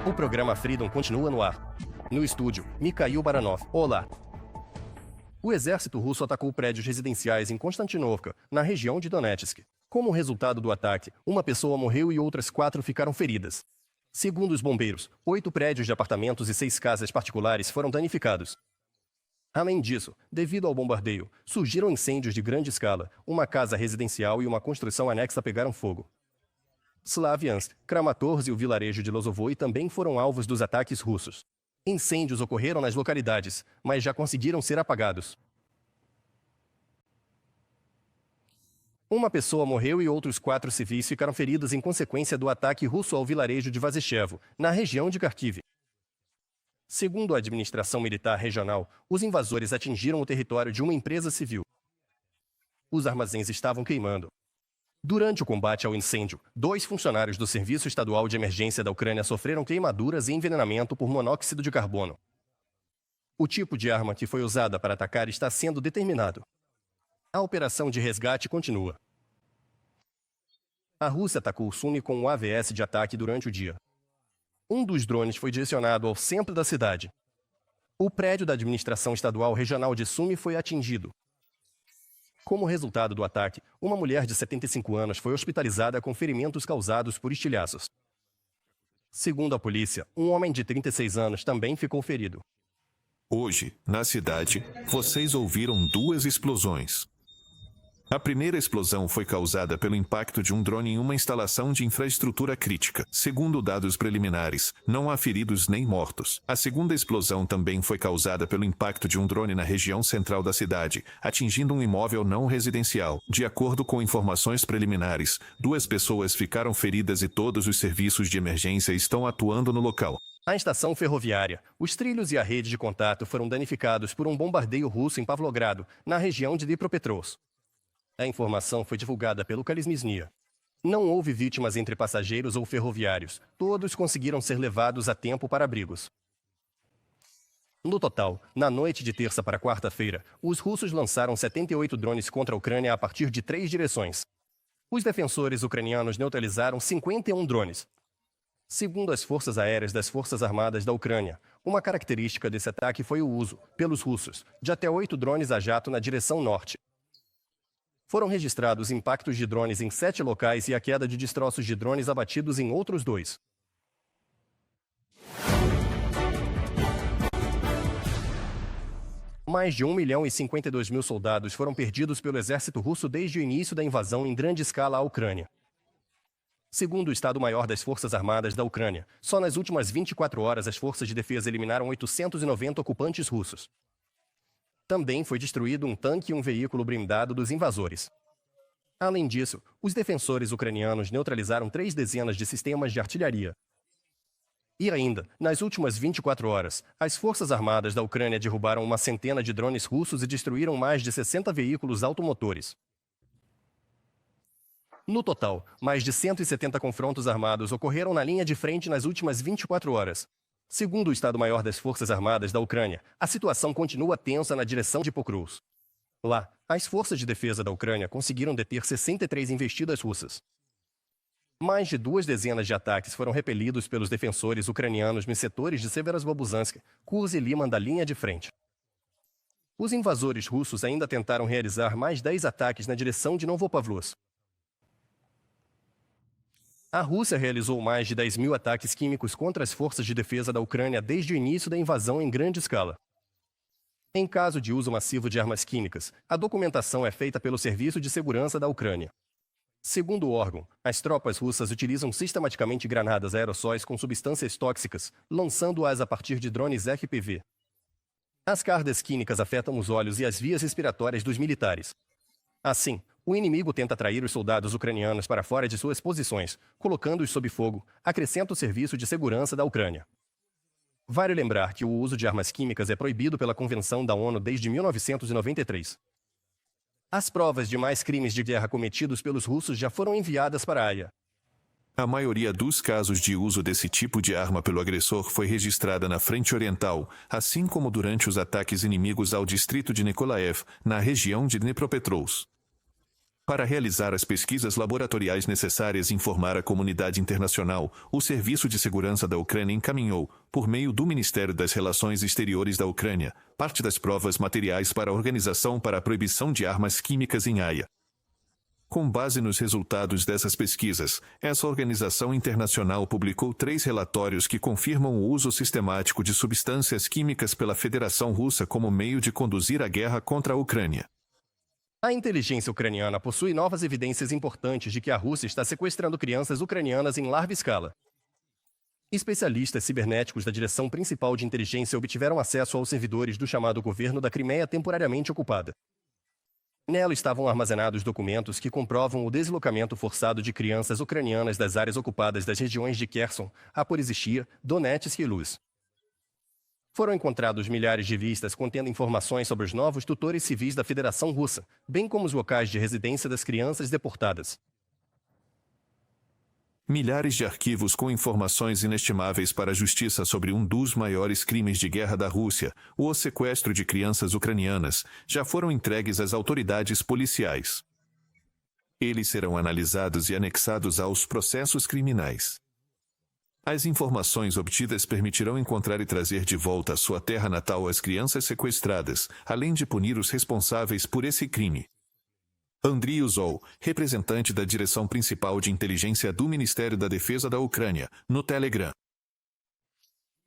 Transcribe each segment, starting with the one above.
O programa Freedom continua no ar. No estúdio, Mikhail Baranov. Olá. O exército russo atacou prédios residenciais em Konstantinovka, na região de Donetsk. Como resultado do ataque, uma pessoa morreu e outras 4 ficaram feridas. Segundo os bombeiros, 8 prédios de apartamentos e 6 casas particulares foram danificados. Além disso, devido ao bombardeio, surgiram incêndios de grande escala, uma casa residencial e uma construção anexa pegaram fogo. Slaviansk, Kramatorsk e o vilarejo de Lozovoy também foram alvos dos ataques russos. Incêndios ocorreram nas localidades, mas já conseguiram ser apagados. Uma pessoa morreu e outros 4 civis ficaram feridos em consequência do ataque russo ao vilarejo de Vazechevo, na região de Kharkiv. Segundo a administração militar regional, os invasores atingiram o território de uma empresa civil. Os armazéns estavam queimando. Durante o combate ao incêndio, 2 funcionários do Serviço Estadual de Emergência da Ucrânia sofreram queimaduras e envenenamento por monóxido de carbono. O tipo de arma que foi usada para atacar está sendo determinado. A operação de resgate continua. A Rússia atacou Sumy com um AVS de ataque durante o dia. Um dos drones foi direcionado ao centro da cidade. O prédio da administração estadual regional de Sumy foi atingido. Como resultado do ataque, uma mulher de 75 anos foi hospitalizada com ferimentos causados por estilhaços. Segundo a polícia, um homem de 36 anos também ficou ferido. Hoje, na cidade, vocês ouviram 2 explosões. A primeira explosão foi causada pelo impacto de um drone em uma instalação de infraestrutura crítica. Segundo dados preliminares, não há feridos nem mortos. A segunda explosão também foi causada pelo impacto de um drone na região central da cidade, atingindo um imóvel não residencial. De acordo com informações preliminares, 2 pessoas ficaram feridas e todos os serviços de emergência estão atuando no local. A estação ferroviária, os trilhos e a rede de contato foram danificados por um bombardeio russo em Pavlogrado, na região de Dnipropetrovsk. A informação foi divulgada pelo Kalizmiznia. Não houve vítimas entre passageiros ou ferroviários. Todos conseguiram ser levados a tempo para abrigos. No total, na noite de terça para quarta-feira, os russos lançaram 78 drones contra a Ucrânia a partir de 3 direções. Os defensores ucranianos neutralizaram 51 drones. Segundo as forças aéreas das Forças Armadas da Ucrânia, uma característica desse ataque foi o uso, pelos russos, de até 8 drones a jato na direção norte. Foram registrados impactos de drones em 7 locais e a queda de destroços de drones abatidos em outros 2. Mais de 1.052.000 soldados foram perdidos pelo exército russo desde o início da invasão em grande escala à Ucrânia. Segundo o Estado-Maior das Forças Armadas da Ucrânia, só nas últimas 24 horas as forças de defesa eliminaram 890 ocupantes russos. Também foi destruído um tanque e um veículo blindado dos invasores. Além disso, os defensores ucranianos neutralizaram 3 dezenas de sistemas de artilharia. E ainda, nas últimas 24 horas, as Forças Armadas da Ucrânia derrubaram uma centena de drones russos e destruíram mais de 60 veículos automotores. No total, mais de 170 confrontos armados ocorreram na linha de frente nas últimas 24 horas. Segundo o Estado-Maior das Forças Armadas da Ucrânia, a situação continua tensa na direção de Pokrovsk. Lá, as forças de defesa da Ucrânia conseguiram deter 63 investidas russas. Mais de 2 dezenas de ataques foram repelidos pelos defensores ucranianos nos setores de Severodvobuzhansk, Kursk e Liman da linha de frente. Os invasores russos ainda tentaram realizar mais 10 ataques na direção de Novopavlovsk. A Rússia realizou mais de 10.000 ataques químicos contra as forças de defesa da Ucrânia desde o início da invasão em grande escala. Em caso de uso massivo de armas químicas, a documentação é feita pelo Serviço de Segurança da Ucrânia. Segundo o órgão, as tropas russas utilizam sistematicamente granadas aerossóis com substâncias tóxicas, lançando-as a partir de drones FPV. As cargas químicas afetam os olhos e as vias respiratórias dos militares. Assim, o inimigo tenta atrair os soldados ucranianos para fora de suas posições, colocando-os sob fogo, acrescenta o Serviço de Segurança da Ucrânia. Vale lembrar que o uso de armas químicas é proibido pela Convenção da ONU desde 1993. As provas de mais crimes de guerra cometidos pelos russos já foram enviadas para a Haia. A maioria dos casos de uso desse tipo de arma pelo agressor foi registrada na Frente Oriental, assim como durante os ataques inimigos ao distrito de Nikolaev, na região de Dnipropetrovsk. Para realizar as pesquisas laboratoriais necessárias e informar a comunidade internacional, o Serviço de Segurança da Ucrânia encaminhou, por meio do Ministério das Relações Exteriores da Ucrânia, parte das provas materiais para a Organização para a Proibição de Armas Químicas em Haia. Com base nos resultados dessas pesquisas, essa organização internacional publicou 3 relatórios que confirmam o uso sistemático de substâncias químicas pela Federação Russa como meio de conduzir a guerra contra a Ucrânia. A inteligência ucraniana possui novas evidências importantes de que a Rússia está sequestrando crianças ucranianas em larga escala. Especialistas cibernéticos da Direção Principal de Inteligência obtiveram acesso aos servidores do chamado Governo da Crimeia temporariamente ocupada. Nela estavam armazenados documentos que comprovam o deslocamento forçado de crianças ucranianas das áreas ocupadas das regiões de Kherson, Zaporizhzhia, Donetsk e Luz. Foram encontrados milhares de listas contendo informações sobre os novos tutores civis da Federação Russa, bem como os locais de residência das crianças deportadas. Milhares de arquivos com informações inestimáveis para a justiça sobre um dos maiores crimes de guerra da Rússia, o sequestro de crianças ucranianas, já foram entregues às autoridades policiais. Eles serão analisados e anexados aos processos criminais. As informações obtidas permitirão encontrar e trazer de volta à sua terra natal as crianças sequestradas, além de punir os responsáveis por esse crime. Andriy Uzol, representante da Direção Principal de Inteligência do Ministério da Defesa da Ucrânia, no Telegram.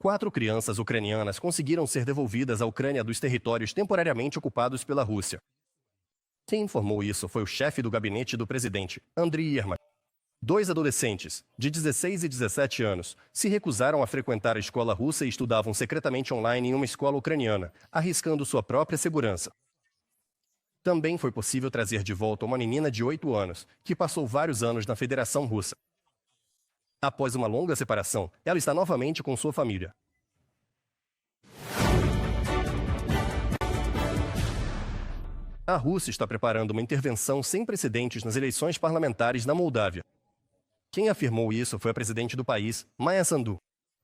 4 crianças ucranianas conseguiram ser devolvidas à Ucrânia dos territórios temporariamente ocupados pela Rússia. Quem informou isso foi o chefe do gabinete do presidente, Andriy Yermak. 2 adolescentes, de 16 e 17 anos, se recusaram a frequentar a escola russa e estudavam secretamente online em uma escola ucraniana, arriscando sua própria segurança. Também foi possível trazer de volta uma menina de 8 anos, que passou vários anos na Federação Russa. Após uma longa separação, ela está novamente com sua família. A Rússia está preparando uma intervenção sem precedentes nas eleições parlamentares na Moldávia. Quem afirmou isso foi a presidente do país, Maia Sandu.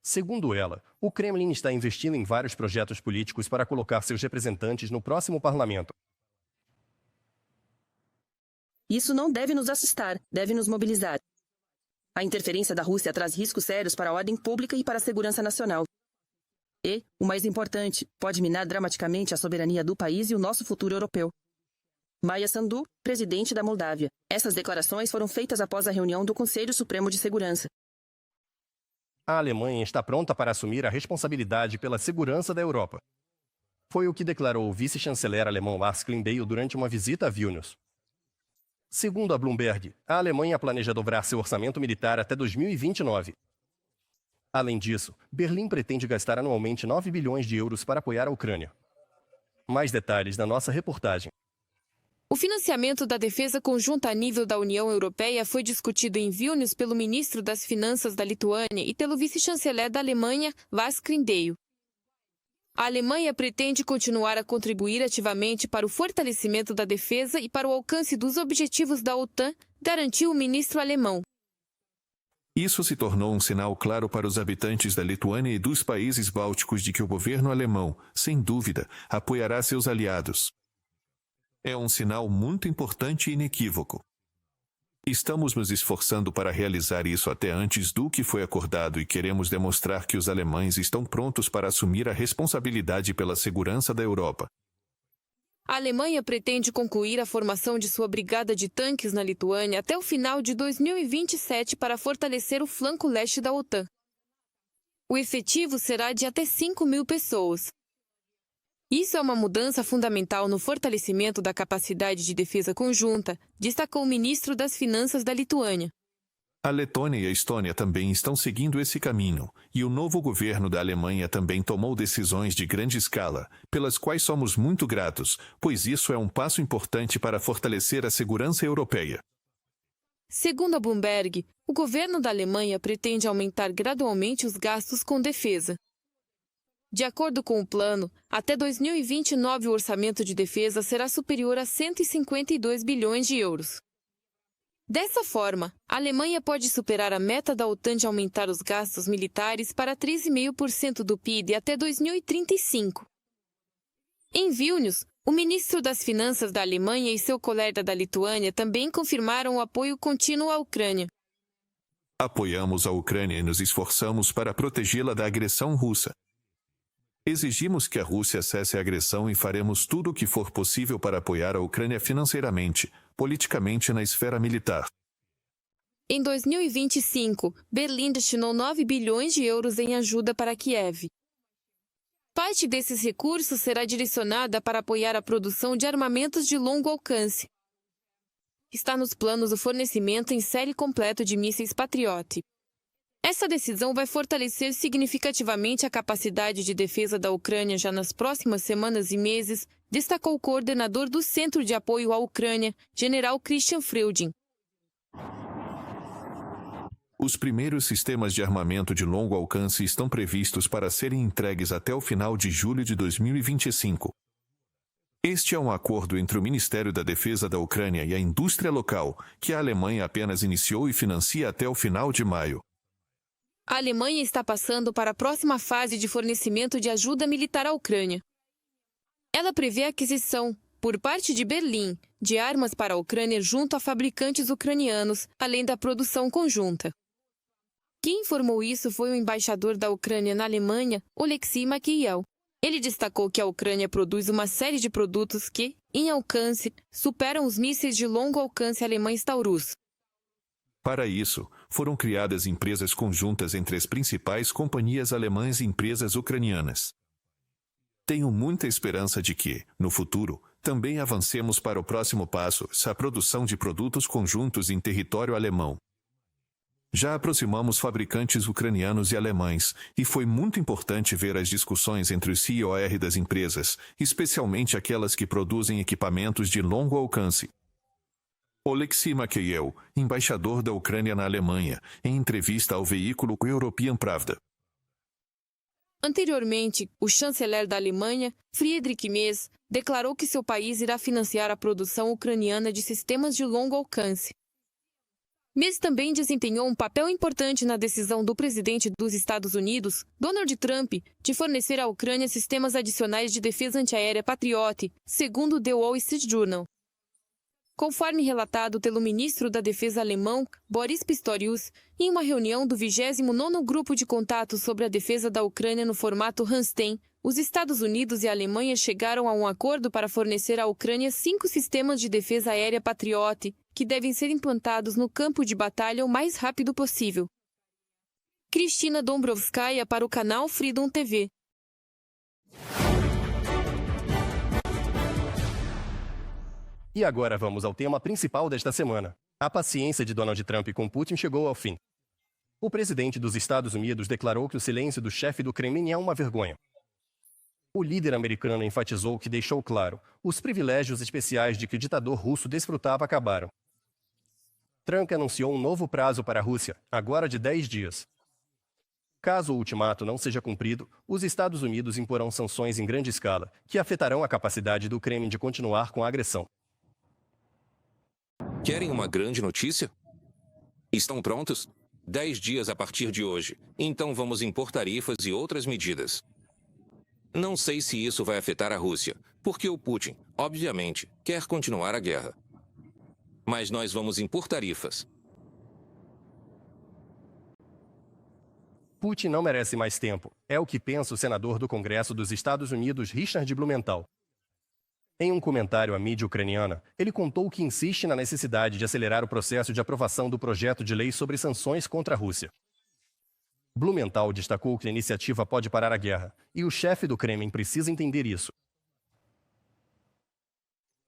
Segundo ela, o Kremlin está investindo em vários projetos políticos para colocar seus representantes no próximo parlamento. Isso não deve nos assustar, deve nos mobilizar. A interferência da Rússia traz riscos sérios para a ordem pública e para a segurança nacional. E, o mais importante, pode minar dramaticamente a soberania do país e o nosso futuro europeu. Maia Sandu, presidente da Moldávia. Essas declarações foram feitas após a reunião do Conselho Supremo de Segurança. A Alemanha está pronta para assumir a responsabilidade pela segurança da Europa. Foi o que declarou o vice-chanceler alemão Lars Klingbeil durante uma visita a Vilnius. Segundo a Bloomberg, a Alemanha planeja dobrar seu orçamento militar até 2029. Além disso, Berlim pretende gastar anualmente 9 bilhões de euros para apoiar a Ucrânia. Mais detalhes na nossa reportagem. O financiamento da defesa conjunta a nível da União Europeia foi discutido em Vilnius pelo ministro das Finanças da Lituânia e pelo vice-chanceler da Alemanha, Lars Klingbeil. A Alemanha pretende continuar a contribuir ativamente para o fortalecimento da defesa e para o alcance dos objetivos da OTAN, garantiu o ministro alemão. Isso se tornou um sinal claro para os habitantes da Lituânia e dos países bálticos de que o governo alemão, sem dúvida, apoiará seus aliados. É um sinal muito importante e inequívoco. Estamos nos esforçando para realizar isso até antes do que foi acordado e queremos demonstrar que os alemães estão prontos para assumir a responsabilidade pela segurança da Europa. A Alemanha pretende concluir a formação de sua brigada de tanques na Lituânia até o final de 2027 para fortalecer o flanco leste da OTAN. O efetivo será de até 5.000 pessoas. Isso é uma mudança fundamental no fortalecimento da capacidade de defesa conjunta, destacou o ministro das Finanças da Lituânia. A Letônia e a Estônia também estão seguindo esse caminho, e o novo governo da Alemanha também tomou decisões de grande escala, pelas quais somos muito gratos, pois isso é um passo importante para fortalecer a segurança europeia. Segundo a Bloomberg, o governo da Alemanha pretende aumentar gradualmente os gastos com defesa. De acordo com o plano, até 2029 o orçamento de defesa será superior a 152 bilhões de euros. Dessa forma, a Alemanha pode superar a meta da OTAN de aumentar os gastos militares para 13,5% do PIB até 2035. Em Vilnius, O ministro das Finanças da Alemanha e seu colega da Lituânia também confirmaram o apoio contínuo à Ucrânia. Apoiamos a Ucrânia e nos esforçamos para protegê-la da agressão russa. Exigimos que a Rússia cesse a agressão e faremos tudo o que for possível para apoiar a Ucrânia financeiramente, politicamente e na esfera militar. Em 2025, Berlim destinou 9 bilhões de euros em ajuda para Kiev. Parte desses recursos será direcionada para apoiar a produção de armamentos de longo alcance. Está nos planos o fornecimento em série completo de mísseis Patriot. Essa decisão vai fortalecer significativamente a capacidade de defesa da Ucrânia já nas próximas semanas e meses, destacou o coordenador do Centro de Apoio à Ucrânia, General Christian Freuding. Os primeiros sistemas de armamento de longo alcance estão previstos para serem entregues até o final de julho de 2025. Este é um acordo entre o Ministério da Defesa da Ucrânia e a indústria local, que a Alemanha apenas iniciou e financia até o final de maio. A Alemanha está passando para a próxima fase de fornecimento de ajuda militar à Ucrânia. Ela prevê a aquisição, por parte de Berlim, de armas para a Ucrânia junto a fabricantes ucranianos, além da produção conjunta. Quem informou isso foi o embaixador da Ucrânia na Alemanha, Oleksiy Makiel. Ele destacou que a Ucrânia produz uma série de produtos que, em alcance, superam os mísseis de longo alcance alemães Taurus. Para isso, foram criadas empresas conjuntas entre as principais companhias alemãs e empresas ucranianas. Tenho muita esperança de que, no futuro, também avancemos para o próximo passo, a produção de produtos conjuntos em território alemão. Já aproximamos fabricantes ucranianos e alemães, e foi muito importante ver as discussões entre os CIOR das empresas, especialmente aquelas que produzem equipamentos de longo alcance. Oleksiy Makiel, embaixador da Ucrânia na Alemanha, em entrevista ao veículo European Pravda. Anteriormente, o chanceler da Alemanha, Friedrich Merz, declarou que seu país irá financiar a produção ucraniana de sistemas de longo alcance. Merz também desempenhou um papel importante na decisão do presidente dos Estados Unidos, Donald Trump, de fornecer à Ucrânia sistemas adicionais de defesa antiaérea Patriot, segundo o The Wall Street Journal. Conforme relatado pelo ministro da Defesa alemão, Boris Pistorius, em uma reunião do 29º Grupo de Contato sobre a Defesa da Ucrânia no formato Ramstein, os Estados Unidos e a Alemanha chegaram a um acordo para fornecer à Ucrânia 5 sistemas de defesa aérea Patriot, que devem ser implantados no campo de batalha o mais rápido possível. Cristina Dombrovskaya para o canal Freedom TV. E agora vamos ao tema principal desta semana. A paciência de Donald Trump com Putin chegou ao fim. O presidente dos Estados Unidos declarou que o silêncio do chefe do Kremlin é uma vergonha. O líder americano enfatizou que deixou claro, os privilégios especiais de que o ditador russo desfrutava acabaram. Trump anunciou um novo prazo para a Rússia, agora de 10 dias. Caso o ultimato não seja cumprido, os Estados Unidos imporão sanções em grande escala, que afetarão a capacidade do Kremlin de continuar com a agressão. Querem uma grande notícia? Estão prontos? 10 dias a partir de hoje. Então vamos impor tarifas e outras medidas. Não sei se isso vai afetar a Rússia, porque o Putin, obviamente, quer continuar a guerra. Mas nós vamos impor tarifas. Putin não merece mais tempo, é o que pensa o senador do Congresso dos Estados Unidos, Richard Blumenthal. Em um comentário à mídia ucraniana, ele contou que insiste na necessidade de acelerar o processo de aprovação do projeto de lei sobre sanções contra a Rússia. Blumenthal destacou que a iniciativa pode parar a guerra, e o chefe do Kremlin precisa entender isso.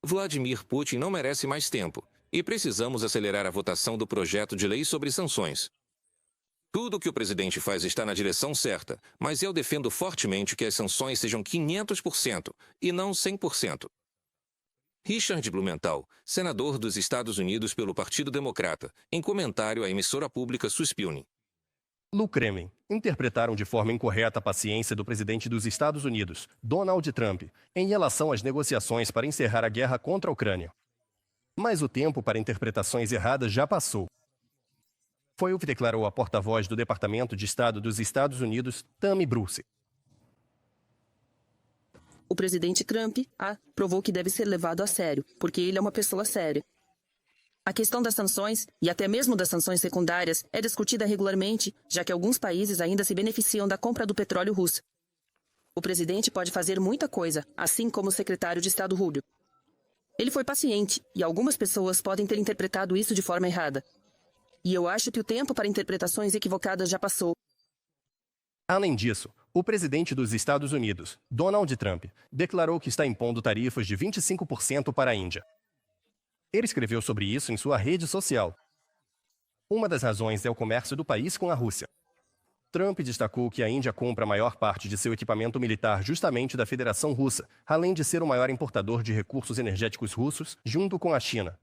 Vladimir Putin não merece mais tempo, e precisamos acelerar a votação do projeto de lei sobre sanções. Tudo o que o presidente faz está na direção certa, mas eu defendo fortemente que as sanções sejam 500% e não 100%. Richard Blumenthal, senador dos Estados Unidos pelo Partido Democrata, em comentário à emissora pública Suspilne. No Kremlin, interpretaram de forma incorreta a paciência do presidente dos Estados Unidos, Donald Trump, em relação às negociações para encerrar a guerra contra a Ucrânia. Mas o tempo para interpretações erradas já passou. Foi o que declarou a porta-voz do Departamento de Estado dos Estados Unidos, Tammy Bruce. o presidente Trump provou que deve ser levado a sério, porque ele é uma pessoa séria. A questão das sanções, e até mesmo das sanções secundárias, é discutida regularmente, já que alguns países ainda se beneficiam da compra do petróleo russo. O presidente pode fazer muita coisa, assim como o secretário de Estado Rubio. Ele foi paciente, e algumas pessoas podem ter interpretado isso de forma errada. E eu acho que o tempo para interpretações equivocadas já passou. Além disso, o presidente dos Estados Unidos, Donald Trump, declarou que está impondo tarifas de 25% para a Índia. Ele escreveu sobre isso em sua rede social. Uma das razões é o comércio do país com a Rússia. Trump destacou que a Índia compra a maior parte de seu equipamento militar justamente da Federação Russa, além de ser o maior importador de recursos energéticos russos, junto com a China.